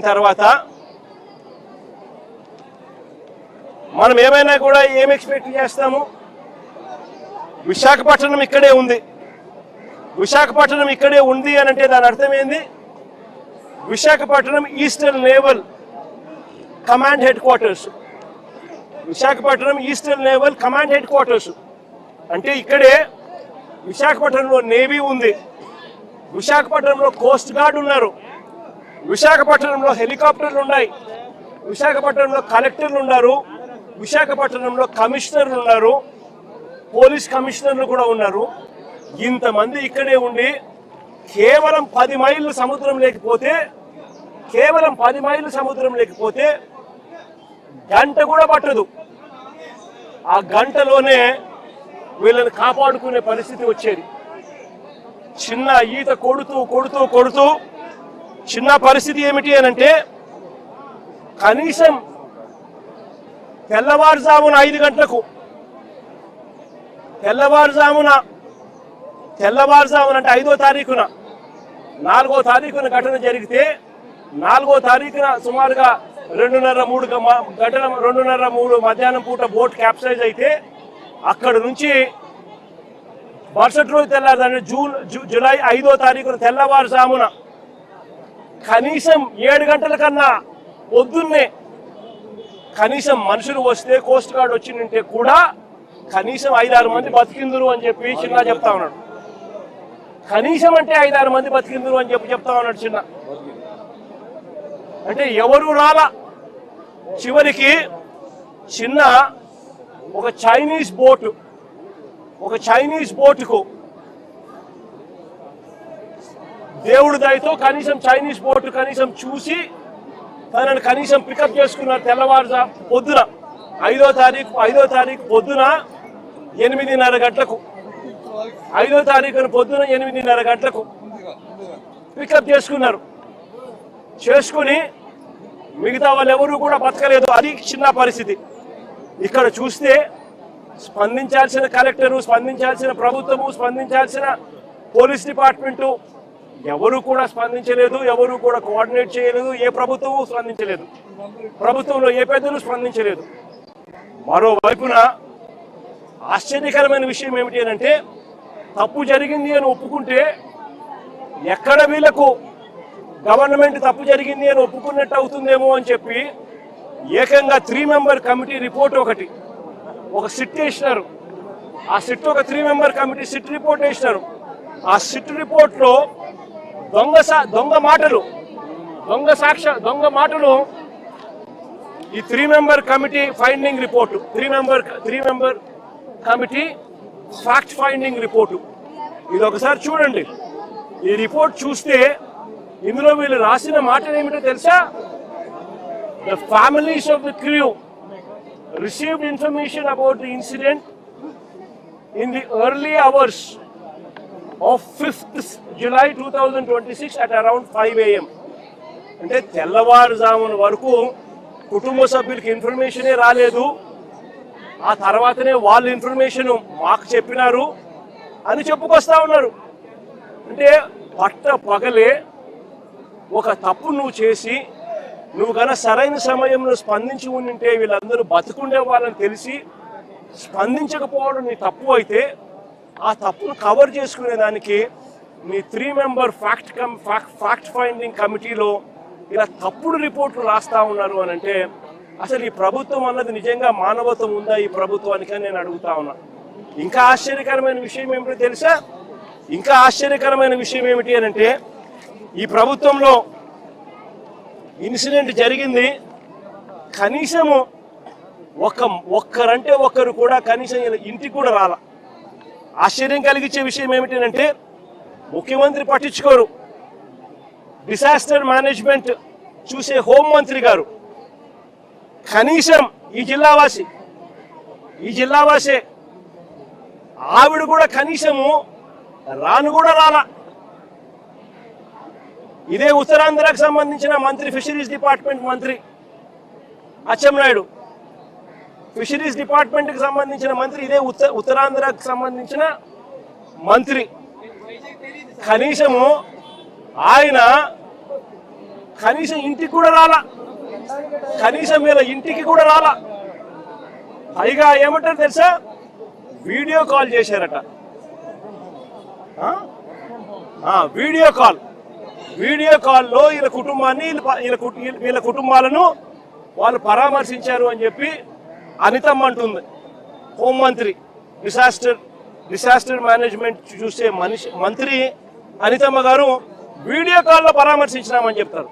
తర్వాత మనం ఏమైనా కూడా ఏం ఎక్స్పెక్ట్ చేస్తాము? విశాఖపట్నం ఇక్కడే ఉంది. విశాఖపట్నం ఇక్కడే ఉంది అని అంటే దాని అర్థం ఏంది? Visakhapatnam eastern naval command head quarters. Visakhapatnam eastern naval command head quarters అంటే ఇక్కడే విశాఖపట్నంలో నేవీ ఉంది, విశాఖపట్నంలో కోస్ట్ గార్డ్ ఉన్నారు, విశాఖపట్నంలో హెలికాప్టర్లు ఉన్నాయి, విశాఖపట్నంలో కలెక్టర్లు ఉన్నారు, విశాఖపట్నంలో కమిషనర్లు ఉన్నారు, పోలీస్ కమిషనర్లు కూడా ఉన్నారు. ఇంతమంది ఇక్కడే ఉండి కేవలం 10 మైళ్ళు సముద్రం లేకపోతే గంట కూడా పట్టదు. ఆ గంటలోనే వీళ్ళని కాపాడుకునే పరిస్థితి వచ్చేది. చిన్న ఈత కొడుతూ చిన్న పరిస్థితి ఏమిటి అని అంటే కనీసం తెల్లవారుజామున 5 గంటలకు తెల్లవారుజామున అంటే 5వ తారీఖున 4వ తారీఖున ఘటన జరిగితే 4వ తారీఖున సుమారుగా 2:30-3 మధ్యాహ్నం పూట బోట్ క్యాప్సైజ్ అయితే అక్కడ నుంచి మరుసటి రోజు తెల్లారు జూలై 5వ తారీఖున తెల్లవారుజామున కనీసం 7 గంటల కన్నా పొద్దున్నే కనీసం మనుషులు వస్తే కోస్ట్ గార్డ్ వచ్చిందంటే కూడా కనీసం 5-6 మంది బతికిందురు అని చెప్పి చిన్న చెప్తా ఉన్నాడు. కనీసం అంటే 5-6 మంది బతికిందురు అని చెప్తా ఉన్నాడు చిన్న. అంటే ఎవరు రాలా. చివరికి చిన్న ఒక చైనీస్ బోటుకు దేవుడి దయతో కనీసం చైనీస్ బోటు కనీసం చూసి తనని కనీసం పికప్ చేసుకున్నారు. తెల్లవారుజాము పొద్దున 5వ తారీఖు పొద్దున 8:30 గంటలకు 5వ తారీఖున పొద్దున 8:30 గంటలకు పికప్ చేసుకుని మిగతా వాళ్ళు ఎవరు కూడా బతకలేదు. అది చిన్న పరిస్థితి. ఇక్కడ చూస్తే స్పందించాల్సిన కలెక్టరు, స్పందించాల్సిన ప్రభుత్వము, స్పందించాల్సిన పోలీస్ డిపార్ట్మెంటు ఎవరు కూడా స్పందించలేదు. ఎవరు కూడా కోఆర్డినేట్ చేయలేదు. ఏ ప్రభుత్వము స్పందించలేదు. ప్రభుత్వంలో ఏ పెద్దలు స్పందించలేదు. మరోవైపున ఆశ్చర్యకరమైన విషయం ఏమిటి అంటే తప్పు జరిగింది అని ఒప్పుకుంటే ఎక్కడ వీళ్లకు గవర్నమెంట్ తప్పు జరిగింది అని ఒప్పుకున్నట్టు అవుతుందేమో అని చెప్పి ఏకంగా 3 మెంబర్ కమిటీ రిపోర్ట్ ఒక సిట్ వేసినారు. ఆ సిట్ ఒక 3 మెంబర్ కమిటీ సిట్ రిపోర్ట్ వేసినారు. ఆ సిట్ రిపోర్ట్ లో దొంగ మాటలు ఈ 3 member committee finding report 3 member committee fact finding report ఇది ఒకసారి చూడండి. ఈ రిపోర్ట్ చూస్తే ఇందులో వీళ్ళు రాసిన మాటలు ఏమిటో తెలుసా? The families of the crew received information about the incident in the early hours of 5th July 2026 at around 5 AM. అంటే తెల్లవారుజామున వరకు కుటుంబ సభ్యులకి ఇన్ఫర్మేషనే రాలేదు. ఆ తర్వాతనే వాళ్ళు ఇన్ఫర్మేషన్ మాకు చెప్పినారు అని చెప్పుకొస్తా ఉన్నారు. అంటే పగలే ఒక తప్పు నువ్వు చేసి నువ్వు కన్నా సరైన సమయంలో స్పందించి ఉంటే వీళ్ళందరూ బతుకుండే వాళ్ళని తెలిసి స్పందించకపోవడం నీ తప్పు అయితే ఆ తప్పును కవర్ చేసుకునే దానికి మీ 3 మెంబర్ ఫ్యాక్ట్ ఫైండింగ్ కమిటీలో ఇలా తప్పుడు రిపోర్ట్లు రాస్తా ఉన్నారు అని అంటే అసలు ఈ ప్రభుత్వం అన్నది నిజంగా మానవత్వం ఉందా ఈ ప్రభుత్వానికి అని నేను అడుగుతా ఉన్నా. ఇంకా ఆశ్చర్యకరమైన విషయం ఏమిటో తెలుసా? ఏమిటి అని అంటే ఈ ప్రభుత్వంలో ఇన్సిడెంట్ జరిగింది. కనీసము ఒక్కరంటే ఒక్కరు కూడా కనీసం ఇంటికి కూడా రాలా. ఆశ్చర్యం కలిగించే విషయం ఏమిటంటే ముఖ్యమంత్రి పట్టించుకోరు. డిసాస్టర్ మేనేజ్మెంట్ చూసే హోంమంత్రి గారు కనీసం ఈ జిల్లావాసే ఆవిడ కూడా కనీసము రాలా. ఇదే ఉత్తరాంధ్రకు సంబంధించిన మంత్రి, ఫిషరీస్ డిపార్ట్మెంట్ మంత్రి అచ్చెన్నాయుడు, ఫిషరీస్ డిపార్ట్మెంట్ కి సంబంధించిన మంత్రి, ఇదే ఉత్తరాంధ్రకు సంబంధించిన మంత్రి కనీసము ఆయన కనీసం ఇంటికి కూడా రాలా, కనీసం వీళ్ళ ఇంటికి కూడా రాలా. పైగా ఏమంటారు తెలుసా, వీడియో కాల్ చేశారట. వీడియో కాల్లో వీళ్ళ కుటుంబాన్ని వీళ్ళ కుటుంబాలను వాళ్ళు పరామర్శించారు అని చెప్పి అనితమ్మ అంటుంది. హోంమంత్రి, డిసాస్టర్ మేనేజ్మెంట్ చూసే మంత్రి అనితమ్మ గారు వీడియో కాల్లో పరామర్శించినామని చెప్తారు.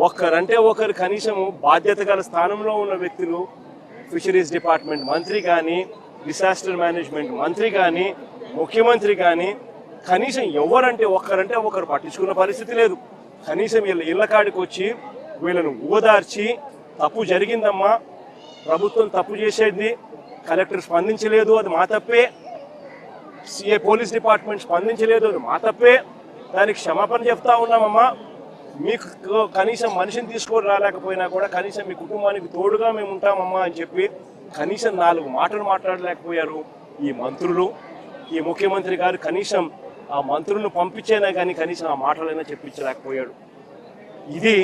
ఒకరంటే ఒకరు కనీసం బాధ్యత గల స్థానంలో ఉన్న వ్యక్తులు, ఫిషరీస్ డిపార్ట్మెంట్ మంత్రి కానీ, డిసాస్టర్ మేనేజ్మెంట్ మంత్రి కానీ, ముఖ్యమంత్రి కానీ కనీసం ఎవరంటే ఒకరు పట్టించుకున్న పరిస్థితి లేదు. కనీసం వీళ్ళ ఇళ్ల కాడికి వచ్చి వీళ్ళను ఓదార్చి తప్పు జరిగిందమ్మా, ప్రభుత్వం తప్పు చేసేది, కలెక్టర్ స్పందించలేదు, అది మా తప్పే, సిఏ పోలీస్ డిపార్ట్మెంట్ స్పందించలేదు, అది మా తప్పే, దానికి క్షమాపణ చెప్తా ఉన్నామమ్మా, మీకు కనీసం మనిషిని తీసుకొని రాలేకపోయినా కూడా కనీసం మీ కుటుంబానికి తోడుగా మేము ఉంటామమ్మా అని చెప్పి కనీసం 4 మాటలు మాట్లాడలేకపోయారు ఈ మంత్రులు. ఈ ముఖ్యమంత్రి గారు కనీసం ఆ మంత్రులను పంపించేనా కానీ కనీసం ఆ మాటలైనా చెప్పించలేకపోయాడు. ఇది